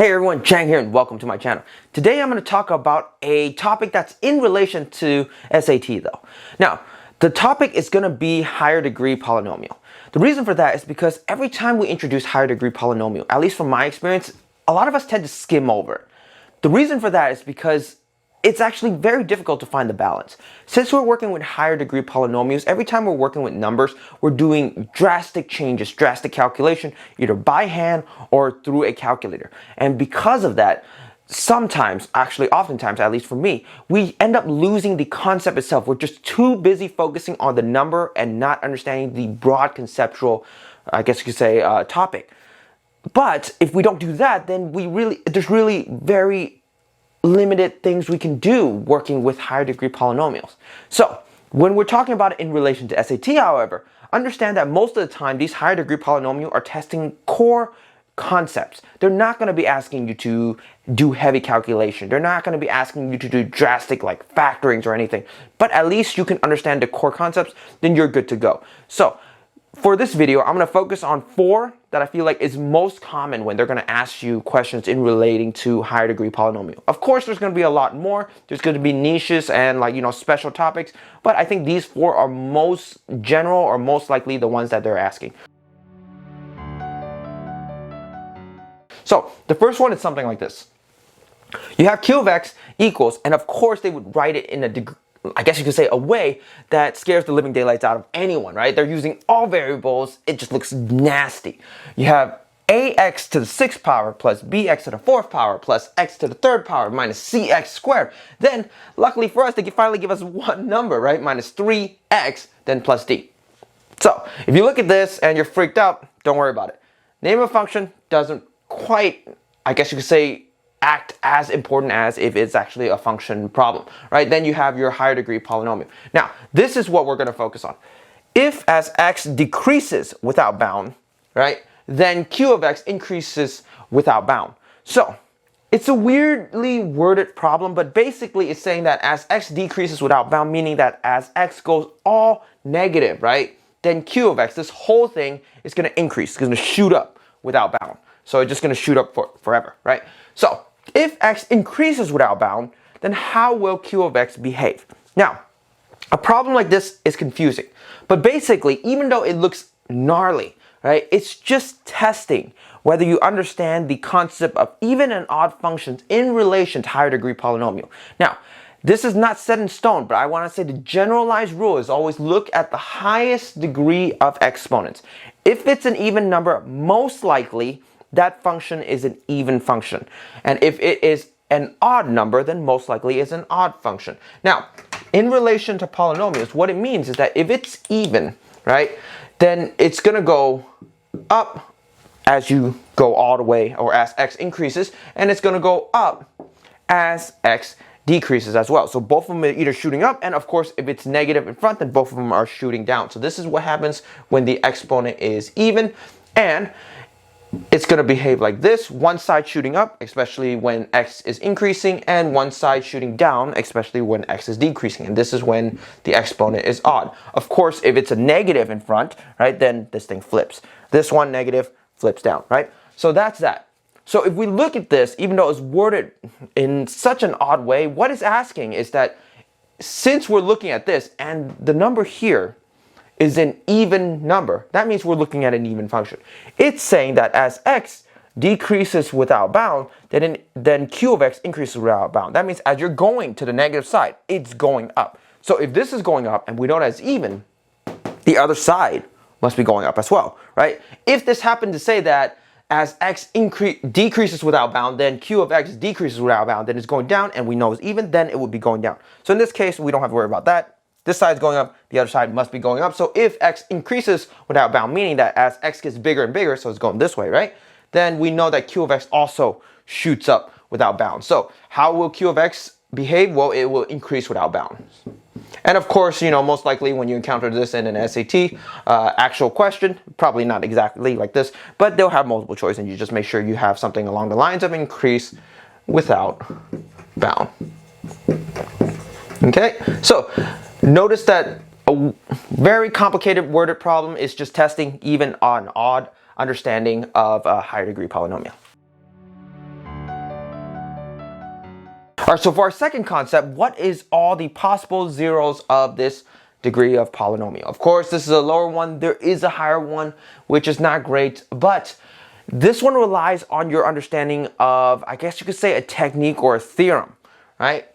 Hey everyone, Chang here and welcome to my channel. Today I'm going to talk about a topic that's in relation to SAT though. Now, the topic is going to be higher degree polynomial. The reason for that is because every time we introduce higher degree polynomial, at least from my experience, a lot of us tend to skim over it. The reason for that is because it's actually very difficult to find the balance. Since we're working with higher degree polynomials, every time we're working with numbers, we're doing drastic changes, drastic calculation, either by hand or through a calculator. And because of that, sometimes, actually oftentimes, at least for me, we end up losing the concept itself. We're just too busy focusing on the number and not understanding the broad conceptual, I guess you could say, topic. But if we don't do that, then there's really very limited things we can do working with higher degree polynomials. So when we're talking about it in relation to SAT, however, understand that most of the time these higher degree polynomials are testing core concepts. They're not going to be asking you to do heavy calculation. They're not going to be asking you to do drastic like factorings or anything, but at least you can understand the core concepts, then you're good to go. So for this video, I'm going to focus on 4 that I feel like is most common when they're going to ask you questions in relating to higher degree polynomial. Of course, there's going to be a lot more. There's going to be niches and special topics, but I think these 4 are most general or most likely the ones that they're asking. So the first one is something like this. You have q of x equals, and of course they would write it in a degree, I guess you could say, a way that scares the living daylights out of anyone, right? They're using all variables. It just looks nasty. You have ax to the 6th power plus bx to the 4th power plus x to the 3rd power minus cx squared. Then, luckily for us, they can finally give us one number, right? Minus 3x, then plus d. So, if you look at this and you're freaked out, don't worry about it. Name of a function doesn't quite, I guess you could say, act as important as if it's actually a function problem, right? Then you have your higher degree polynomial. Now, this is what we're going to focus on. If as x decreases without bound, right, then q of x increases without bound. So it's a weirdly worded problem, but basically it's saying that as x decreases without bound, meaning that as x goes all negative, right, then q of x, this whole thing is going to increase. It's going to shoot up without bound. So it's just going to shoot up forever, right? So if x increases without bound, then how will q of x behave? Now, a problem like this is confusing, but basically, even though it looks gnarly, right, it's just testing whether you understand the concept of even and odd functions in relation to higher degree polynomial. Now, this is not set in stone, but I want to say the generalized rule is always look at the highest degree of exponents. If it's an even number, most likely that function is an even function. And if it is an odd number, then most likely it's an odd function. Now, in relation to polynomials, what it means is that if it's even, right, then it's going to go up as you go all the way, or as x increases, and it's going to go up as x decreases as well. So both of them are either shooting up, and of course, if it's negative in front, then both of them are shooting down. So this is what happens when the exponent is even, and it's going to behave like this, one side shooting up, especially when x is increasing, and one side shooting down, especially when x is decreasing. And this is when the exponent is odd. Of course, if it's a negative in front, right, then this thing flips. This one negative flips down, right? So that's that. So if we look at this, even though it's worded in such an odd way, what it's asking is that since we're looking at this, and the number here is an even number, that means we're looking at an even function. It's saying that as x decreases without bound, then q of x increases without bound. That means as you're going to the negative side, it's going up. So if this is going up and we know that it's even, the other side must be going up as well, right? If this happened to say that as x decreases without bound, then q of x decreases without bound, then it's going down, and we know it's even, then it would be going down. So in this case, we don't have to worry about that. This side's going up, the other side must be going up. So if x increases without bound, meaning that as x gets bigger and bigger, so it's going this way, right? Then we know that q of x also shoots up without bound. So how will q of x behave? Well, it will increase without bound. And of course, most likely when you encounter this in an SAT actual question, probably not exactly like this, but they'll have multiple choice, and you just make sure you have something along the lines of increase without bound. Okay, so notice that a very complicated worded problem is just testing even on odd understanding of a higher degree polynomial. All right, so for our second concept, what is all the possible zeros of this degree of polynomial? Of course, this is a lower one. There is a higher one, which is not great, but this one relies on your understanding of, I guess you could say, a technique or a theorem, right?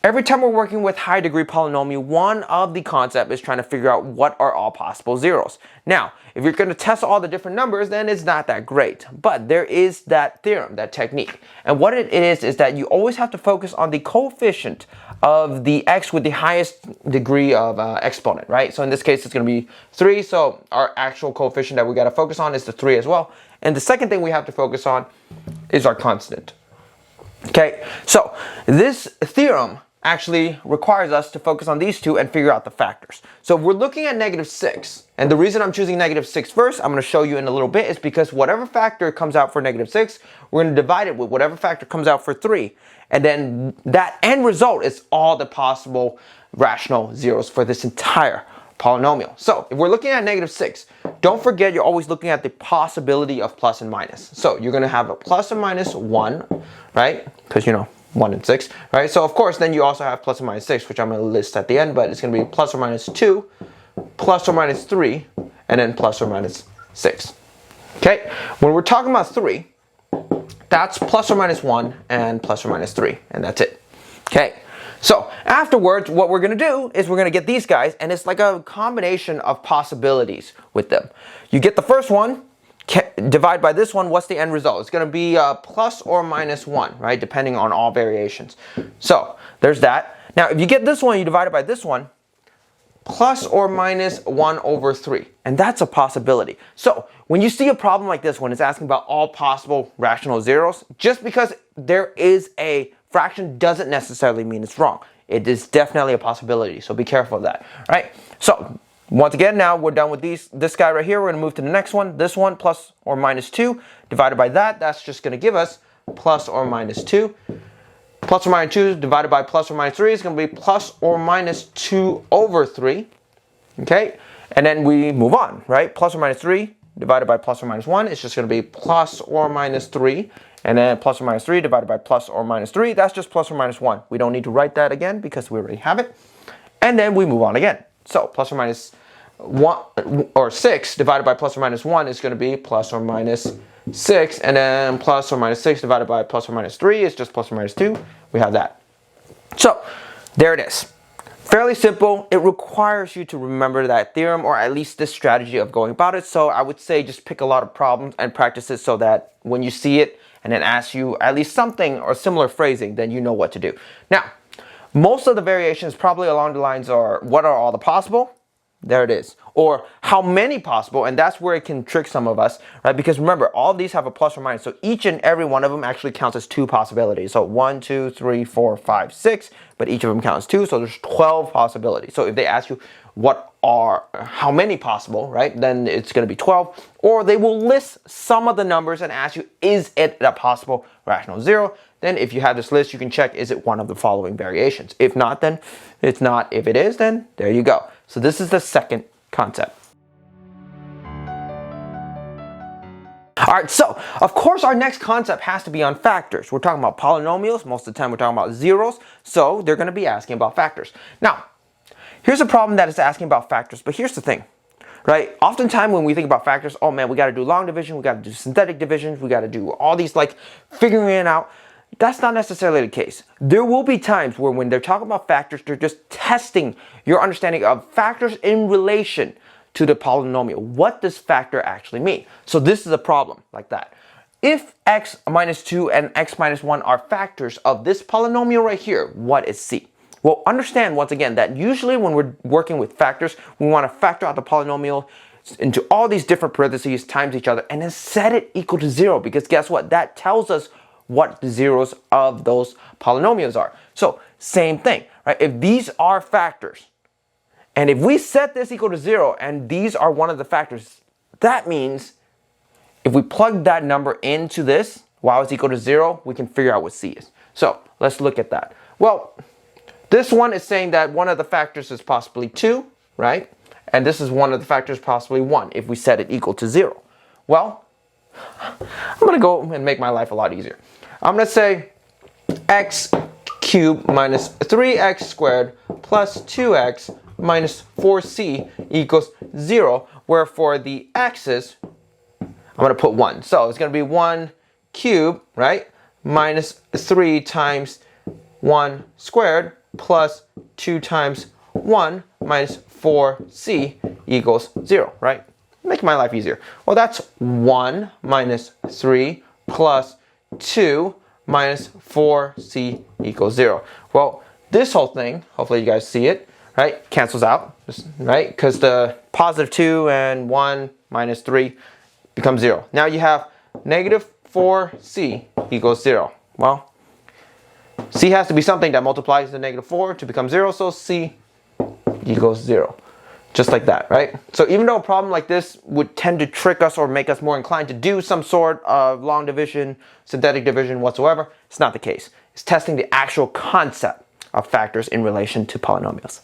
Every time we're working with high degree polynomial, one of the concepts is trying to figure out what are all possible zeros. Now, if you're going to test all the different numbers, then it's not that great. But there is that theorem, that technique. And what it is that you always have to focus on the coefficient of the x with the highest degree of exponent, right? So in this case, it's going to be 3. So our actual coefficient that we got to focus on is the 3 as well. And the second thing we have to focus on is our constant. Okay, so this theorem actually requires us to focus on these two and figure out the factors. So if we're looking at -6, and the reason I'm choosing -6 first, I'm going to show you in a little bit, is because whatever factor comes out for -6, we're going to divide it with whatever factor comes out for 3. And then that end result is all the possible rational zeros for this entire polynomial. So if we're looking at -6, don't forget you're always looking at the possibility of plus and minus. So you're going to have a plus or minus 1, right? Because, you know, 1 and 6, right? So of course, then you also have plus or minus 6, which I'm going to list at the end, but it's going to be plus or minus 2, plus or minus 3, and then plus or minus 6. Okay? When we're talking about 3, that's plus or minus 1 and plus or minus 3, and that's it. Okay? So afterwards, what we're going to do is we're going to get these guys, and it's like a combination of possibilities with them. You get the first one, divide by this one, what's the end result? It's going to be plus or minus 1, right? Depending on all variations. So there's that. Now, if you get this one, you divide it by this one, plus or minus 1 over 3. And that's a possibility. So when you see a problem like this one, it's asking about all possible rational zeros. Just because there is a fraction doesn't necessarily mean it's wrong. It is definitely a possibility. So be careful of that, right? So once again, now we're done with this guy right here. We're going to move to the next one. This one, plus or minus 2, divided by that. That's just going to give us plus or minus 2. Plus or minus 2 divided by plus or minus 3 is going to be plus or minus 2 over 3. Okay? And then we move on, right? Plus or minus 3 divided by plus or minus 1 is just going to be plus or minus 3. And then plus or minus 3 divided by plus or minus 3, that's just plus or minus 1. We don't need to write that again because we already have it. And then we move on again. So plus or minus 1 or 6 divided by plus or minus 1 is going to be plus or minus 6. And then plus or minus 6 divided by plus or minus 3 is just plus or minus 2. We have that. So there it is. Fairly simple. It requires you to remember that theorem, or at least this strategy of going about it. So I would say just pick a lot of problems and practice it so that when you see it and then ask you at least something or similar phrasing, then you know what to do. Now, most of the variations probably along the lines are, what are all the possible? There it is. Or how many possible? And that's where it can trick some of us, right? Because remember, all of these have a plus or minus. So each and every one of them actually counts as 2 possibilities. So 1, 2, 3, 4, 5, 6. But each of them counts 2. So there's 12 possibilities. So if they ask you how many possible, right? Then it's going to be 12. Or they will list some of the numbers and ask you, is it a possible rational zero? Then if you have this list, you can check, is it one of the following variations? If not, then it's not. If it is, then there you go. So this is the second concept. All right, so of course our next concept has to be on factors. We're talking about polynomials. Most of the time we're talking about zeros. So they're going to be asking about factors. Now, here's a problem that is asking about factors, but here's the thing, right? Oftentimes when we think about factors, oh man, we got to do long division, we got to do synthetic divisions, we got to do all these like figuring it out. That's not necessarily the case. There will be times where when they're talking about factors, they're just testing your understanding of factors in relation to the polynomial. What does factor actually mean? So this is a problem like that. If x minus 2 and x minus 1 are factors of this polynomial right here, what is c? Well, understand once again that usually when we're working with factors, we want to factor out the polynomial into all these different parentheses times each other and then set it equal to 0, because guess what? That tells us what the zeros of those polynomials are. So same thing, right? If these are factors, and if we set this equal to 0 and these are one of the factors, that means if we plug that number into this, y is equal to 0, we can figure out what c is. So let's look at that. Well, this one is saying that one of the factors is possibly 2, right? And this is one of the factors possibly 1 if we set it equal to 0. Well, I'm going to go and make my life a lot easier. I'm going to say x cubed minus 3x squared plus 2x minus 4c equals 0, where for the x's, I'm going to put 1. So it's going to be 1 cubed, right, minus 3 times 1 squared plus 2 times 1 minus 4c equals 0, right? Make my life easier. Well, that's 1 minus 3 plus 2 minus 4c equals 0. Well, this whole thing, hopefully you guys see it, right, cancels out, right? Because the positive 2 and 1 minus 3 becomes 0. Now you have negative 4c equals 0. Well, c has to be something that multiplies the negative 4 to become 0, so c equals 0. Just like that, right? So even though a problem like this would tend to trick us or make us more inclined to do some sort of long division, synthetic division whatsoever, it's not the case. It's testing the actual concept of factors in relation to polynomials.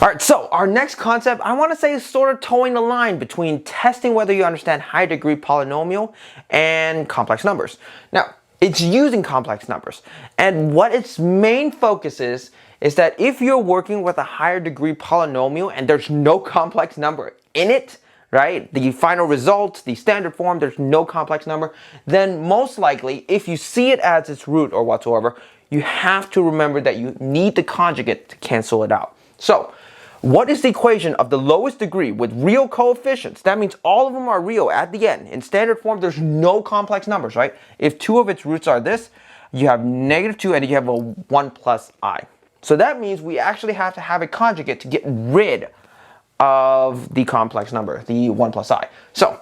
Alright, so our next concept, I want to say, is sort of towing the line between testing whether you understand high degree polynomial and complex numbers. Now, it's using complex numbers, and what its main focus is that if you're working with a higher degree polynomial and there's no complex number in it, right, the final result, the standard form, there's no complex number, then most likely, if you see it as its root or whatsoever, you have to remember that you need the conjugate to cancel it out. So, what is the equation of the lowest degree with real coefficients? That means all of them are real at the end. In standard form, there's no complex numbers, right? If two of its roots are this, you have negative 2 and you have a 1 plus I. So that means we actually have to have a conjugate to get rid of the complex number, the 1 plus I. So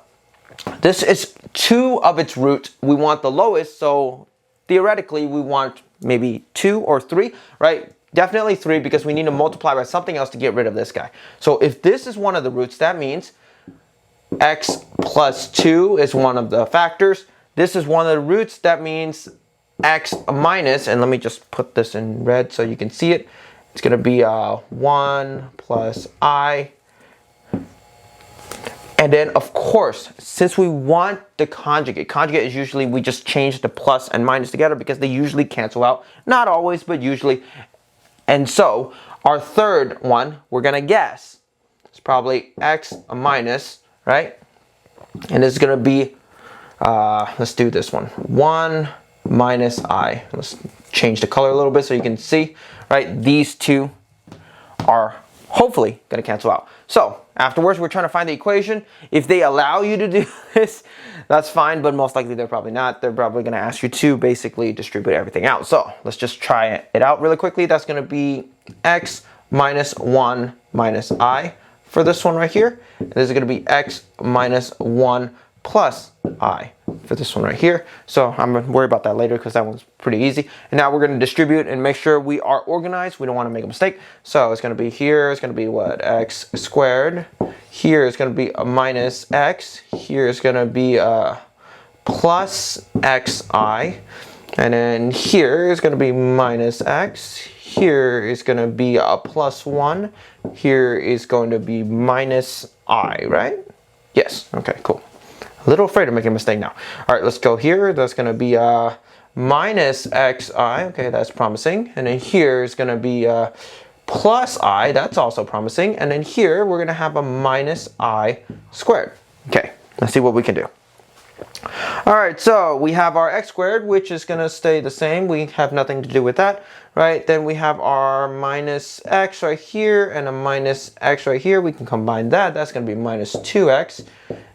this is 2 of its roots. We want the lowest, so theoretically we want maybe 2 or 3, right? Definitely 3, because we need to multiply by something else to get rid of this guy. So if this is one of the roots, that means x plus 2 is one of the factors. This is one of the roots, that means x minus, and let me just put this in red so you can see it. It's going to be 1 plus I. And then, of course, since we want the conjugate is usually, we just change the plus and minus together because they usually cancel out. Not always, but usually. And so, our third one, we're going to guess. It's probably x minus, right? And it's going to be, let's do this one. 1 minus I. Let's change the color a little bit so you can see, right? These two are hopefully going to cancel out. So afterwards, we're trying to find the equation. If they allow you to do this, that's fine, but most likely they're probably not. They're probably going to ask you to basically distribute everything out. So let's just try it out really quickly. That's going to be x minus 1 minus I for this one right here. And this is going to be x minus 1 plus I for this one right here. So I'm going to worry about that later because that one's pretty easy. And now we're going to distribute and make sure we are organized. We don't want to make a mistake. So it's going to be here, it's going to be what? X squared. Here is going to be a minus x. Here is going to be a plus xi. And then here is going to be minus x. Here is going to be a plus 1. Here is going to be minus I, right? Yes. Okay, cool. A little afraid of making a mistake now. All right, let's go here. That's going to be minus xi. Okay, that's promising. And then here is going to be plus I. That's also promising. And then here we're going to have a minus I squared. Okay, let's see what we can do. All right, so we have our x squared, which is going to stay the same. We have nothing to do with that, right? Then we have our minus x right here and a minus x right here. We can combine that. That's going to be minus 2x.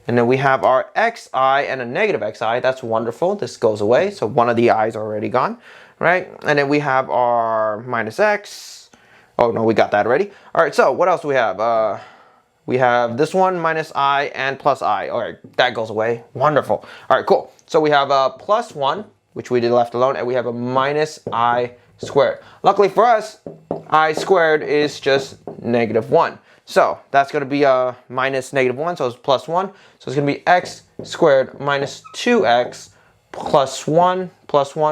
And then we have our xi and a negative xi. That's wonderful. This goes away. So one of the i's are already gone, right? And then we have our minus x. Oh, no, we got that already. All right, so what else do we have? We have this one, minus I and plus I. All right, that goes away. Wonderful. All right, cool. So we have a plus 1, which we did left alone, and we have a minus I squared. Luckily for us, I squared is just negative 1. So that's going to be a minus negative 1, so it's plus 1. So it's going to be x squared minus 2x plus 1,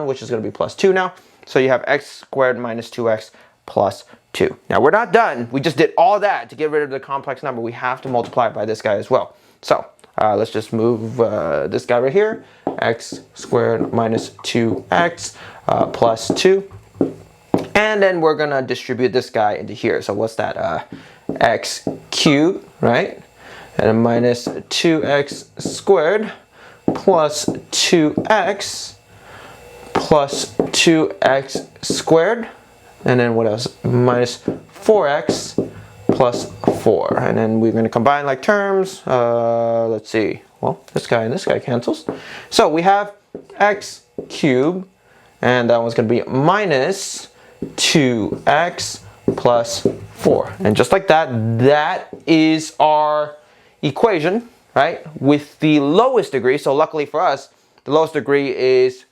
which is going to be plus 2 now. So you have x squared minus 2x plus 2. Now we're not done. We just did all that to get rid of the complex number. We have to multiply it by this guy as well. So Let's just move this guy right here. X squared minus 2x plus 2. And then we're gonna distribute this guy into here. So what's that? X cubed, right? And then minus 2x squared plus 2x plus 2x squared. And then what else? Minus 4x plus 4. And then we're going to combine like terms. Let's see. Well, this guy and this guy cancels. So we have x cubed, and that one's going to be minus 2x plus 4. And just like that, that is our equation, right? With the lowest degree. So luckily for us, the lowest degree is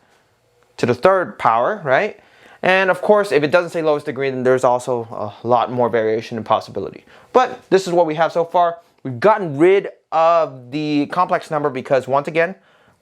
to the third power, right? And of course, if it doesn't say lowest degree, then there's also a lot more variation and possibility. But this is what we have so far. We've gotten rid of the complex number because, once again,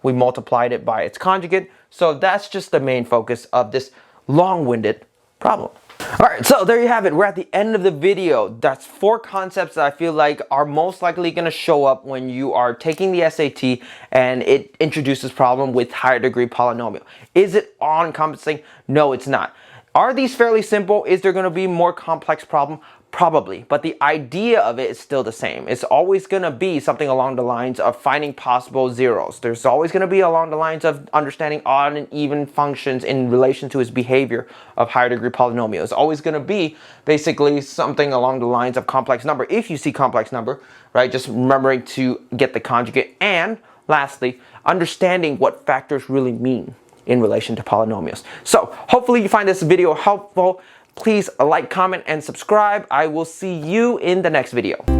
we multiplied it by its conjugate. So that's just the main focus of this long-winded problem. All right, so there you have it. We're at the end of the video. That's 4 concepts that I feel like are most likely going to show up when you are taking the SAT and it introduces problem with higher degree polynomial. Is it all-encompassing? No, it's not. Are these fairly simple? Is there going to be more complex problem? Probably, but the idea of it is still the same. It's always going to be something along the lines of finding possible zeros. There's always going to be along the lines of understanding odd and even functions in relation to its behavior of higher degree polynomial. It's always going to be basically something along the lines of complex number. If you see complex number, right, just remembering to get the conjugate. And lastly, understanding what factors really mean in relation to polynomials. So hopefully you find this video helpful. Please like, comment, and subscribe. I will see you in the next video.